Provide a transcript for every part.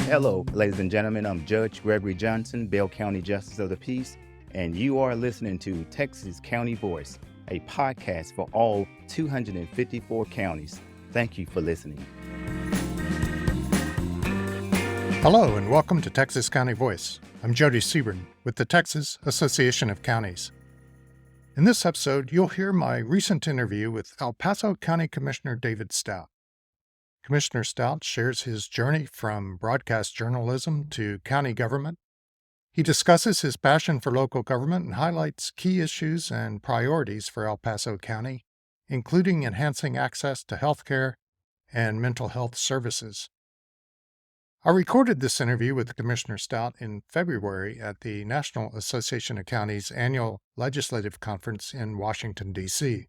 Hello, ladies and gentlemen. I'm Judge Gregory Johnson, Bell County Justice of the Peace, and you are listening to Texas County Voice, a podcast for all 254 counties. Thank you for listening. Hello, and welcome to Texas County Voice. I'm Jody Sebring with the Texas Association of Counties. In this episode, you'll hear my recent interview with El Paso County Commissioner David Stout. Commissioner Stout shares his journey from broadcast journalism to county government. He discusses his passion for local government and highlights key issues and priorities for El Paso County, including enhancing access to health care and mental health services. I recorded this interview with Commissioner Stout in February at the National Association of Counties annual legislative conference in Washington, D.C.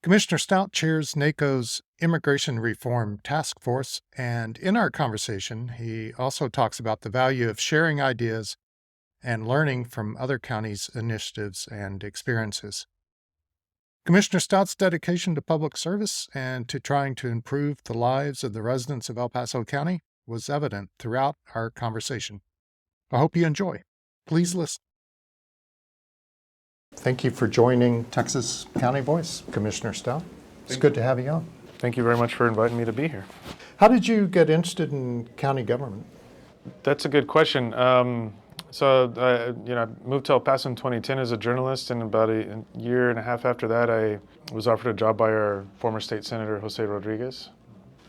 Commissioner Stout chairs NACO's Immigration Reform Task Force, and in our conversation, he also talks about the value of sharing ideas and learning from other counties' initiatives and experiences. Commissioner Stout's dedication to public service and to trying to improve the lives of the residents of El Paso County was evident throughout our conversation. I hope you enjoy. Please listen. Thank you for joining Texas County Voice, Commissioner Stout. It's good to have you on. Thank you very much for inviting me to be here. How did you get interested in county government? That's a good question. I moved to El Paso in 2010 as a journalist, and about a year and a half after that, I was offered a job by our former state senator, Jose Rodriguez.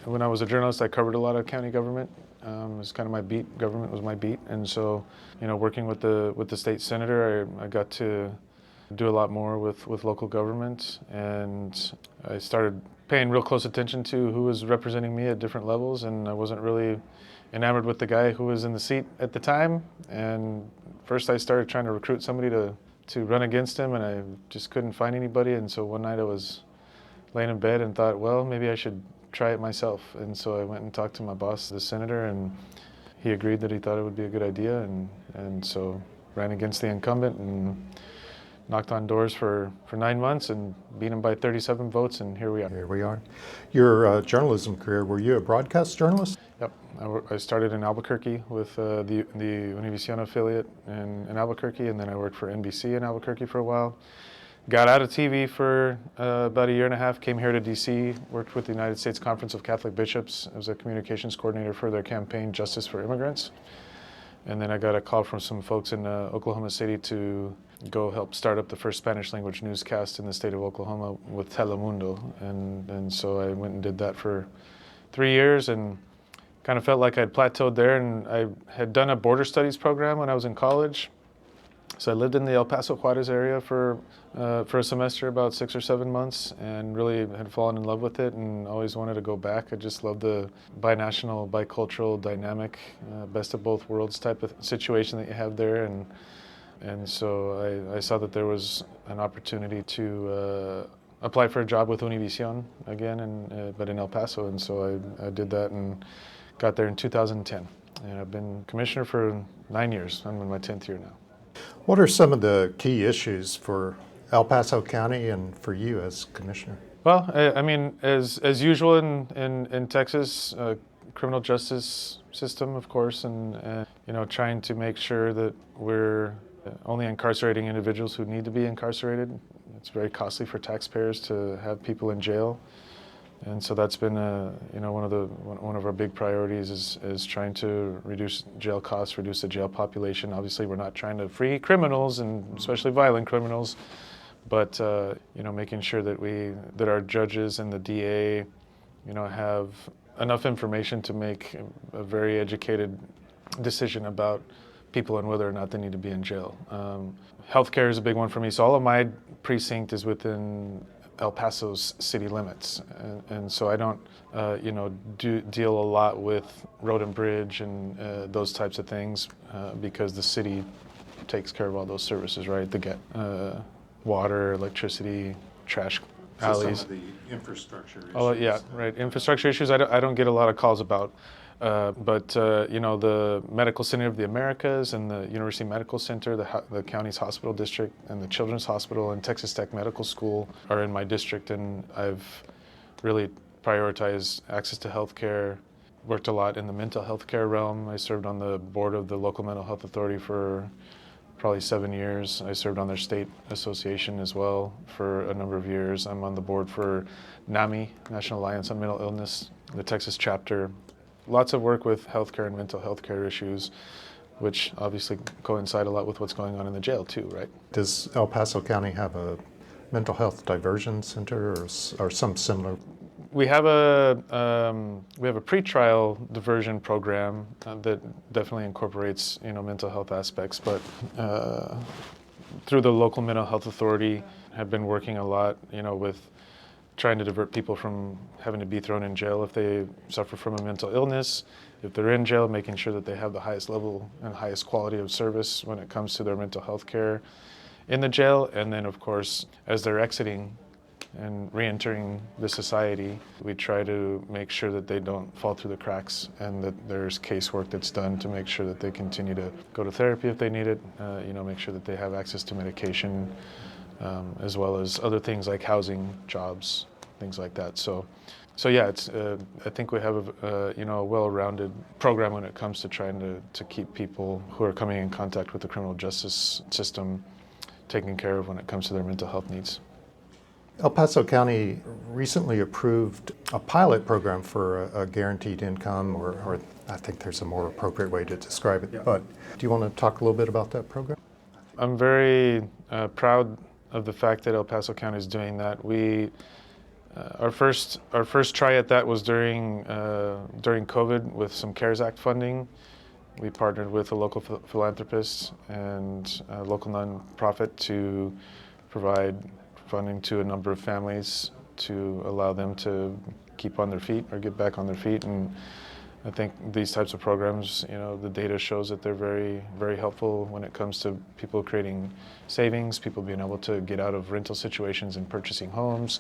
When I was a journalist, I covered a lot of county government. It was kind of my beat. Government was my beat, and so, working with the state senator, I got to do a lot more with local government, and I started paying real close attention to who was representing me at different levels, and I wasn't really enamored with the guy who was in the seat at the time. And first I started trying to recruit somebody to run against him, and I just couldn't find anybody. And so one night I was laying in bed and thought, well, maybe I should try it myself. And so I went and talked to my boss, the senator, and he agreed that he thought it would be a good idea, and so ran against the incumbent and knocked on doors for 9 months and beat him by 37 votes, and here we are. Here we are. Your journalism career, were you a broadcast journalist? Yep. I started in Albuquerque with the Univision affiliate in Albuquerque, and then I worked for NBC in Albuquerque for a while. Got out of TV for about a year and a half, came here to D.C., worked with the United States Conference of Catholic Bishops. I was a communications coordinator for their campaign, Justice for Immigrants. And then I got a call from some folks in Oklahoma City to go help start up the first Spanish language newscast in the state of Oklahoma with Telemundo. And so I went and did that for 3 years and kind of felt like I'd plateaued there. And I had done a border studies program when I was in college. So I lived in the El Paso Juarez area for a semester, about 6 or 7 months, and really had fallen in love with it and always wanted to go back. I just love the binational, bicultural, dynamic, best of both worlds type of situation that you have there. And so I saw that there was an opportunity to apply for a job with Univision again, but in El Paso. And so I did that and got there in 2010. And I've been commissioner for 9 years. I'm in my 10th year now. What are some of the key issues for El Paso County and for you as commissioner? Well, I mean, as usual in Texas, criminal justice system, of course, and trying to make sure that we're only incarcerating individuals who need to be incarcerated. It's very costly for taxpayers to have people in jail. And so that's been one of our big priorities is trying to reduce jail costs, reduce the jail population. Obviously, we're not trying to free criminals, and especially violent criminals, but making sure that our judges and the DA, have enough information to make a very educated decision about people and whether or not they need to be in jail. Healthcare is a big one for me. So all of my precinct is within El Paso's city limits, and so I don't, deal a lot with road and bridge and those types of things because the city takes care of all those services, right? They get water, electricity, trash alleys. Some of the infrastructure issues. Oh yeah, right. Infrastructure issues. I don't get a lot of calls about. But the Medical Center of the Americas and the University Medical Center, the county's hospital district, and the Children's Hospital and Texas Tech Medical School are in my district, and I've really prioritized access to health care, worked a lot in the mental health care realm. I served on the board of the local mental health authority for probably 7 years. I served on their state association as well for a number of years. I'm on the board for NAMI, National Alliance on Mental Illness, the Texas chapter. Lots of work with healthcare and mental health care issues, which obviously coincide a lot with what's going on in the jail too, right? Does El Paso County have a mental health diversion center or some similar? We have a pretrial diversion program that definitely incorporates mental health aspects, but through the local mental health authority, have been working a lot with trying to divert people from having to be thrown in jail if they suffer from a mental illness. If they're in jail, making sure that they have the highest level and highest quality of service when it comes to their mental health care in the jail, and then of course as they're exiting and re-entering the society, we try to make sure that they don't fall through the cracks and that there's casework that's done to make sure that they continue to go to therapy if they need it, make sure that they have access to medication, as well as other things like housing, jobs, things like that. So yeah, it's I think we have a well-rounded program when it comes to trying to keep people who are coming in contact with the criminal justice system taken care of when it comes to their mental health needs. El Paso County recently approved a pilot program for a guaranteed income, or I think there's a more appropriate way to describe it. Yeah. But do you want to talk a little bit about that program? I'm very proud of the fact that El Paso County is doing that. We our first try at that was during COVID with some CARES Act funding. We partnered with a local philanthropist and a local nonprofit to provide funding to a number of families to allow them to keep on their feet or get back on their feet. And I think these types of programs, the data shows that they're very, very helpful when it comes to people creating savings, people being able to get out of rental situations and purchasing homes,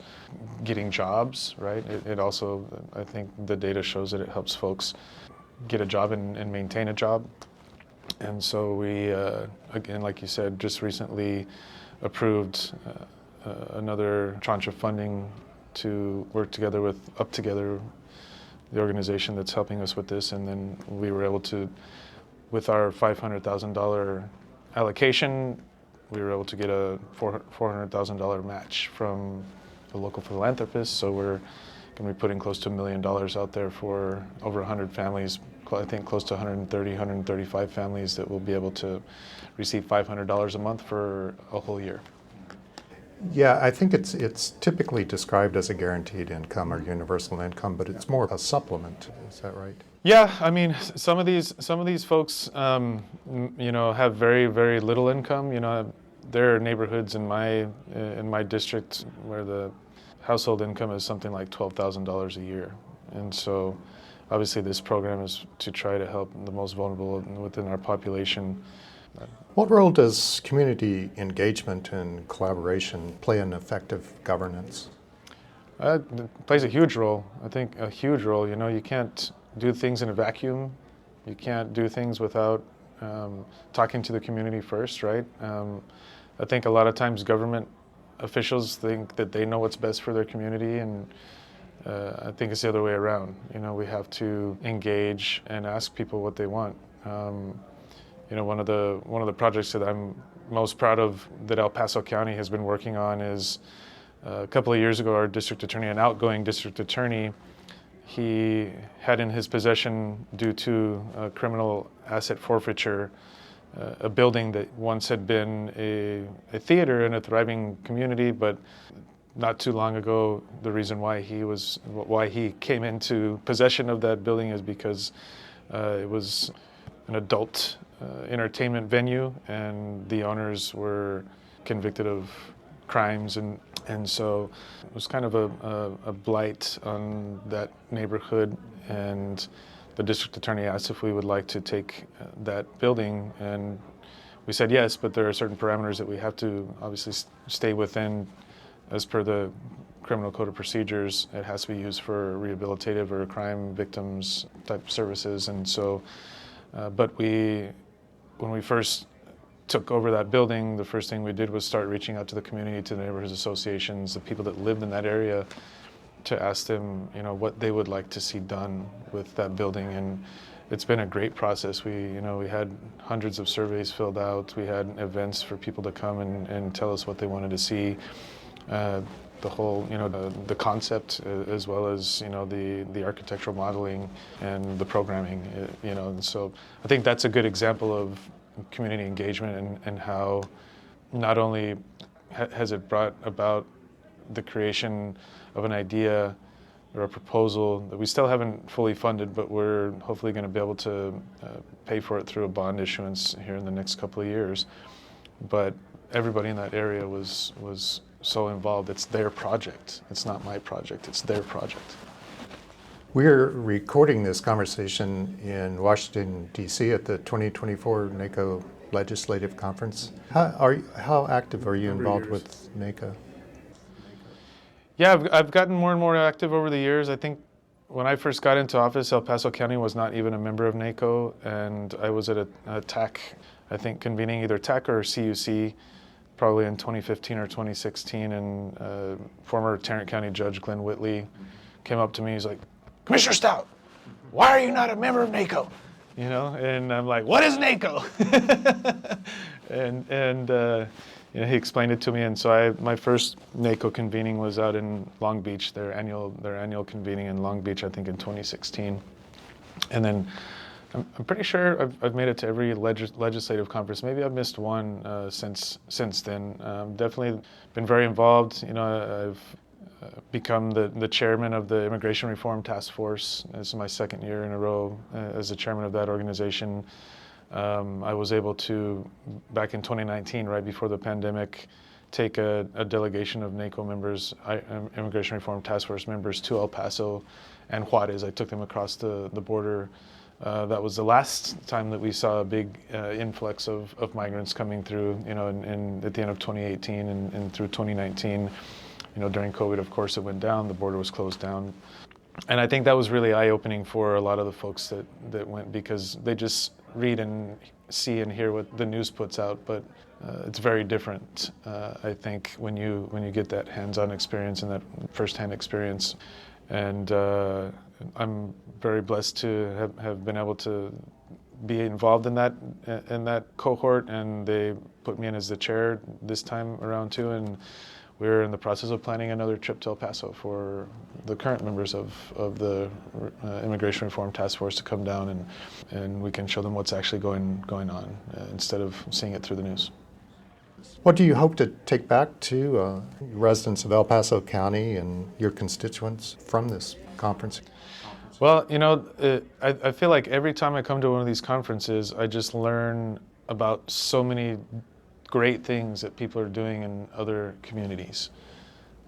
getting jobs, right? It also, I think the data shows that it helps folks get a job and maintain a job. And so we, again, like you said, just recently approved another tranche of funding to work together with Up Together, the organization that's helping us with this. And then we were able to, with our $500,000 allocation, we were able to get a $400,000 match from a local philanthropist. So we're going to be putting close to $1 million out there for over 100 families, I think close to 130, 135 families that will be able to receive $500 a month for a whole year. Yeah, I think it's typically described as a guaranteed income or universal income, but it's more a supplement. Is that right? Yeah, I mean, some of these folks, have very, very little income. There are neighborhoods in my district where the household income is something like $12,000 a year, and so obviously this program is to try to help the most vulnerable within our population. What role does community engagement and collaboration play in effective governance? It plays a huge role. I think a huge role. You can't do things in a vacuum. You can't do things without talking to the community first, right? I think a lot of times government officials think that they know what's best for their community, and I think it's the other way around. We have to engage and ask people what they want. One of the projects that I'm most proud of that El Paso County has been working on is a couple of years ago, our district attorney, an outgoing district attorney, he had in his possession, due to criminal asset forfeiture, a building that once had been a theater in a thriving community, but not too long ago, the reason why he came into possession of that building is because it was an adult entertainment venue, and the owners were convicted of crimes, and so it was kind of a blight on that neighborhood. And the district attorney asked if we would like to take that building, and we said yes, but there are certain parameters that we have to obviously stay within as per the criminal code of procedures. It has to be used for rehabilitative or crime victims type services. And so but when we first took over that building, the first thing we did was start reaching out to the community, to the neighborhood associations, the people that lived in that area, to ask them, what they would like to see done with that building. And it's been a great process. We had hundreds of surveys filled out. We had events for people to come and tell us what they wanted to see. The whole, the concept, as well as, the architectural modeling and the programming, And so I think that's a good example of community engagement and how not only has it brought about the creation of an idea or a proposal that we still haven't fully funded, but we're hopefully going to be able to pay for it through a bond issuance here in the next couple of years. But everybody in that area was so involved. It's their project. It's not my project. It's their project. We're recording this conversation in Washington, D.C. at the 2024 NACO Legislative Conference. How active are you involved with NACO? Yeah, I've gotten more and more active over the years. I think when I first got into office, El Paso County was not even a member of NACO, and I was at a TAC, I think convening either TAC or CUC, probably in 2015 or 2016, and former Tarrant County Judge Glenn Whitley came up to me. He's like, "Commissioner Stout, why are you not a member of NACO?" And I'm like, "What is NACO?" and he explained it to me, and so my first NACO convening was out in Long Beach, their annual convening in Long Beach, I think in 2016, and then I'm pretty sure I've made it to every legislative conference. Maybe I've missed one since then. Definitely been very involved. I've become the chairman of the Immigration Reform Task Force. This is my second year in a row as the chairman of that organization. I was able to, back in 2019, right before the pandemic, take a delegation of NACO members, Immigration Reform Task Force members, to El Paso and Juarez. I took them across the border. That was the last time that we saw a big influx of migrants coming through, at the end of 2018 and through 2019. During COVID, of course, it went down. The border was closed down. And I think that was really eye-opening for a lot of the folks that went, because they just read and see and hear what the news puts out, but it's very different, I think, when you get that hands-on experience and that first-hand experience. And I'm very blessed to have been able to be involved in that cohort, and they put me in as the chair this time around too, and we're in the process of planning another trip to El Paso for the current members of the Immigration Reform Task Force to come down and we can show them what's actually going on instead of seeing it through the news. What do you hope to take back to residents of El Paso County and your constituents from this conference? Well, I feel like every time I come to one of these conferences, I just learn about so many great things that people are doing in other communities.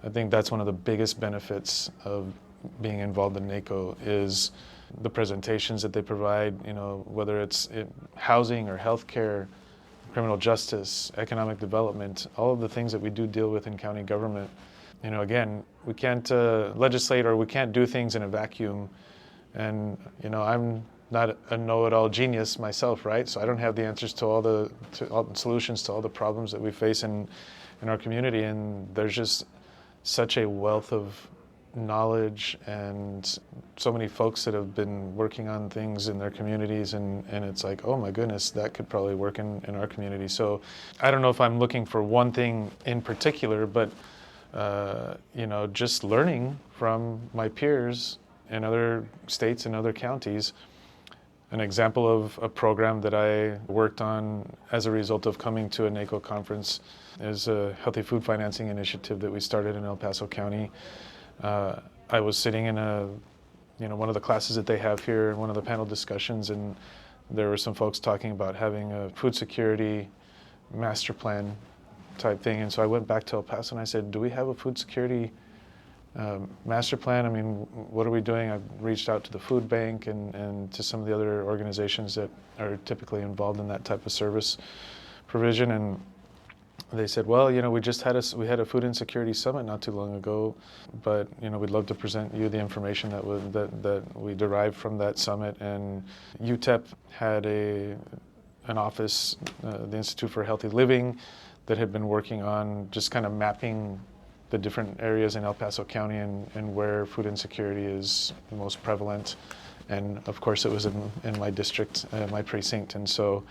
I think that's one of the biggest benefits of being involved in NACO is the presentations that they provide, whether it's housing or healthcare, criminal justice, economic development, all of the things that we do deal with in county government. Again, we can't legislate, or we can't do things in a vacuum. And, I'm not a know-it-all genius myself, right? So I don't have the answers to all the solutions to all the problems that we face in our community. And there's just such a wealth of knowledge and so many folks that have been working on things in their communities, and it's like, oh my goodness, that could probably work in our community. So I don't know if I'm looking for one thing in particular, but just learning from my peers in other states and other counties. An example of a program that I worked on as a result of coming to a NACO conference is a healthy food financing initiative that we started in El Paso County. I was sitting in one of the classes that they have here, one of the panel discussions, and there were some folks talking about having a food security master plan type thing. And so I went back to El Paso and I said, do we have a food security master plan? I mean, what are we doing? I've reached out to the food bank and to some of the other organizations that are typically involved in that type of service provision, and they said, well, we had a food insecurity summit not too long ago, but we'd love to present you the information that we derived from that summit. And UTEP had an office, the Institute for Healthy Living, that had been working on just kind of mapping the different areas in El Paso County and where food insecurity is most prevalent. And of course, it was in my district, my precinct, and so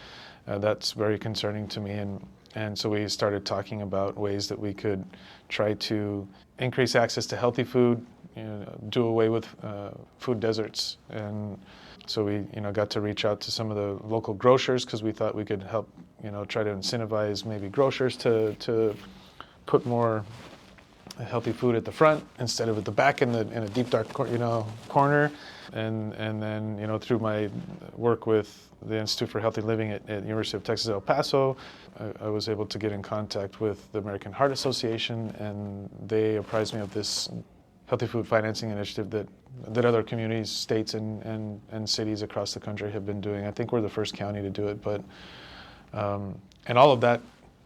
that's very concerning to me. And so we started talking about ways that we could try to increase access to healthy food, do away with food deserts. And so we got to reach out to some of the local grocers because we thought we could help try to incentivize maybe grocers to put more healthy food at the front instead of at the back in a deep dark corner. And then through my work with the Institute for Healthy Living at University of Texas El Paso, I was able to get in contact with the American Heart Association, and they apprised me of this healthy food financing initiative that other communities, states, and cities across the country have been doing. I think we're the first county to do it, but and all of that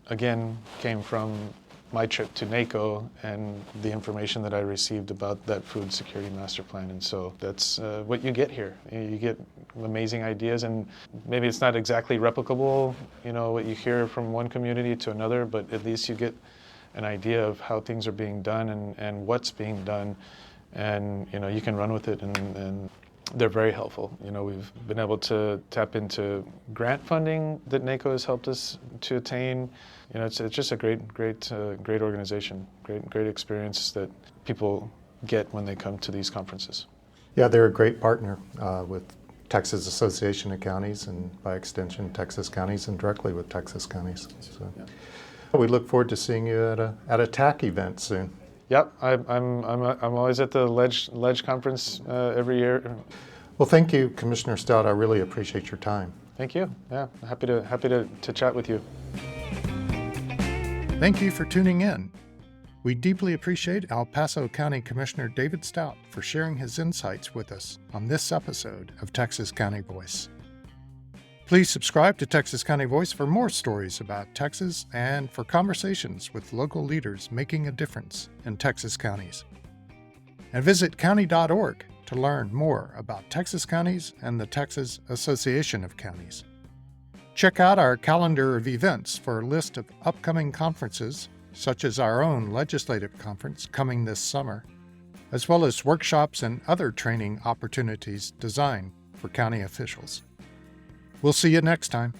again came from my trip to NACO and the information that I received about that food security master plan. And so that's what you get here. You get amazing ideas, and maybe it's not exactly replicable, what you hear from one community to another, but at least you get an idea of how things are being done and what's being done, and you can run with it, and they're very helpful. We've been able to tap into grant funding that NACO has helped us to attain. It's just a great organization, great experience that people get when they come to these conferences. Yeah, they're a great partner with Texas Association of Counties, and by extension, Texas Counties, and directly with Texas Counties. So yeah. We look forward to seeing you at a TAC event soon. Yep, I'm always at the Ledge conference every year. Well, thank you, Commissioner Stout. I really appreciate your time. Thank you. Yeah, happy to chat with you. Thank you for tuning in. We deeply appreciate El Paso County Commissioner David Stout for sharing his insights with us on this episode of Texas County Voice. Please subscribe to Texas County Voice for more stories about Texas and for conversations with local leaders making a difference in Texas counties. And visit county.org to learn more about Texas counties and the Texas Association of Counties. Check out our calendar of events for a list of upcoming conferences, such as our own legislative conference coming this summer, as well as workshops and other training opportunities designed for county officials. We'll see you next time.